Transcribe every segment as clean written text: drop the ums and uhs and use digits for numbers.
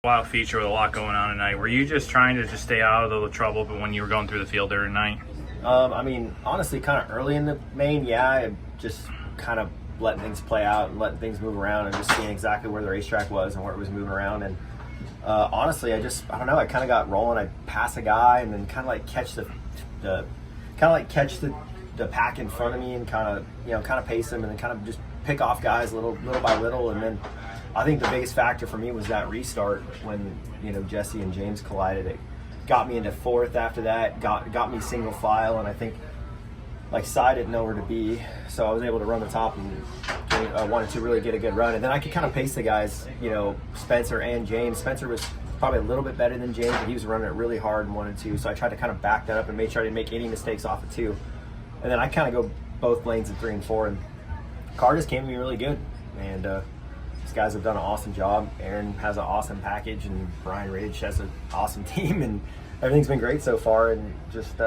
Wild feature with a lot going on tonight. Were you just trying to just stay out of the trouble, but when you were going through the field there tonight? I mean, honestly, kind of early in the main, yeah, I just kind of letting things play out and letting things move around and just seeing exactly where the racetrack was and where it was moving around. And honestly, I don't know, I kind of got rolling. I pass a guy and then kind of like catch the pack in front of me and kind of pace them and then kind of just pick off guys little by little. And then I think the biggest factor for me was that restart when, Jesse and James collided. It got me into fourth after that, got me single file, and I think like Cy didn't know where to be, so I was able to run the top and I wanted to really get a good run. And then I could kind of pace the guys, Spencer and James. Spencer was probably a little bit better than James, but he was running it really hard in 1 and 2, so I tried to kind of back that up and make sure I didn't make any mistakes off of 2. And then I kind of go both lanes in 3 and 4, and car just came to me really good. And these guys have done an awesome job. Aaron has an awesome package, and Brian Ridge has an awesome team, and everything's been great so far. And just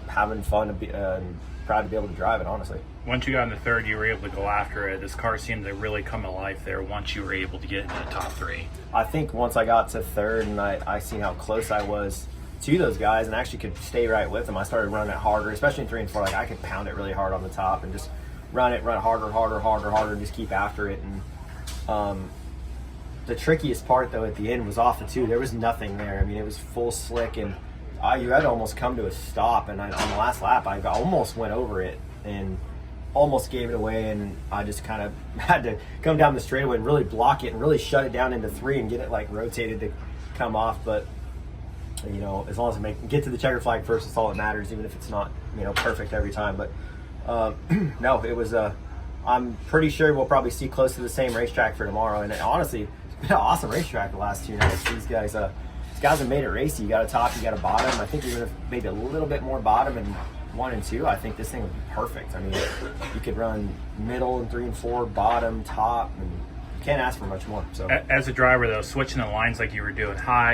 having fun and proud to be able to drive it, honestly. Once you got in the third, you were able to go after it. This car seemed to really come to life there once you were able to get into the top 3. I think once I got to third and I seen how close I was to those guys and actually could stay right with them, I started running it harder, especially in 3 and 4. Like I could pound it really hard on the top and just run harder, and just keep after it. And the trickiest part though at the end was off the 2. There was nothing there. I mean, it was full slick, and you had to almost come to a stop. And on the last lap, I almost went over it and almost gave it away. And I just kind of had to come down the straightaway and really block it and really shut it down into 3 and get it like rotated to come off. But as long as I get to the checker flag first, it's all that matters, even if it's not perfect every time. But no, it was I'm pretty sure we'll probably see close to the same racetrack for tomorrow. And honestly, it's been an awesome racetrack the last 2 nights. These guys have made it racy. You got a top, you got a bottom. I think even if maybe a little bit more bottom in 1 and 2, I think this thing would be perfect. I mean, you could run middle in 3 and 4, bottom, top, and you can't ask for much more. So as a driver though, switching the lines like you were doing, high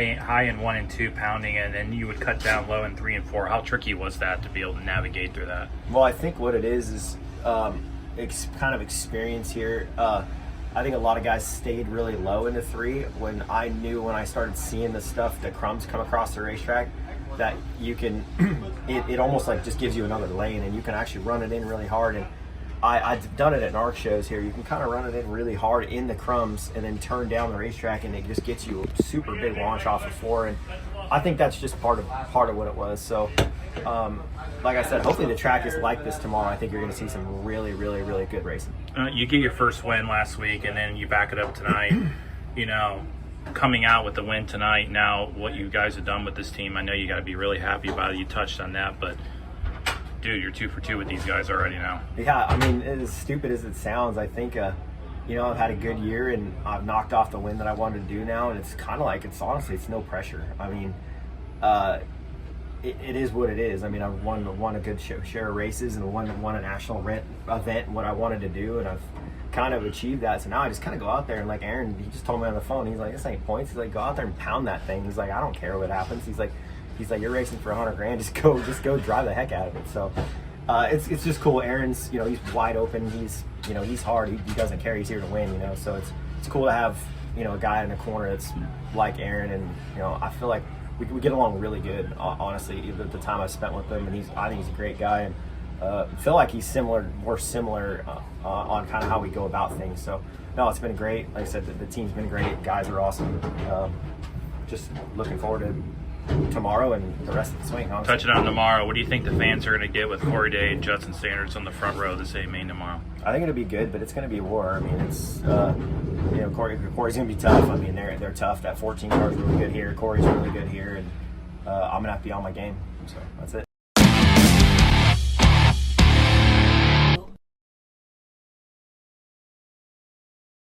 in 1 and 2, pounding it, and then you would cut down low in 3 and 4. How tricky was that to be able to navigate through that? Well, I think what it is kind of experience here. I think a lot of guys stayed really low into 3 when I started seeing the stuff, the crumbs come across the racetrack, that you can, it almost like just gives you another lane and you can actually run it in really hard. And I've done it at NARC shows here. You can kind of run it in really hard in the crumbs and then turn down the racetrack, and it just gets you a super big launch off of 4. And I think that's just part of what it was. So like I said, hopefully the track is like this tomorrow. I think you're going to see some really, really, really good racing. You get your first win last week, and then you back it up tonight. Coming out with the win tonight, now what you guys have done with this team, I know you got to be really happy about it. You touched on that, but dude, you're 2 for 2 with these guys already now. Yeah, I mean, as stupid as it sounds, I think I've had a good year and I've knocked off the win that I wanted to do now, and it's kind of like, honestly, it's no pressure. I mean, it is what it is. I mean, I've won a good share of races and won a national event, what I wanted to do, and I've kind of achieved that. So now I just kind of go out there, and like Aaron, he just told me on the phone, he's like, this ain't points. He's like, go out there and pound that thing. He's like, I don't care what happens. He's like, you're racing for $100,000. Just go drive the heck out of it. So it's just cool. Aaron's, he's wide open. He's hard. He doesn't care. He's here to win. So it's cool to have a guy in the corner that's like Aaron, and I feel like we get along really good. Honestly, the time I spent with him, and I think he's a great guy, and feel like he's more similar on kind of how we go about things. So no, it's been great. Like I said, the team's been great. Guys are awesome. Just looking forward to tomorrow and the rest of the swing. Honestly. Touching on tomorrow, what do you think the fans are going to get with Corey Day and Judson Sanders on the front row of the same main tomorrow? I think it'll be good, but it's going to be a war. I mean, it's Corey's going to be tough. I mean, they're tough. That 14 car is really good here. Corey's really good here, and I'm going to have to be on my game. So that's it.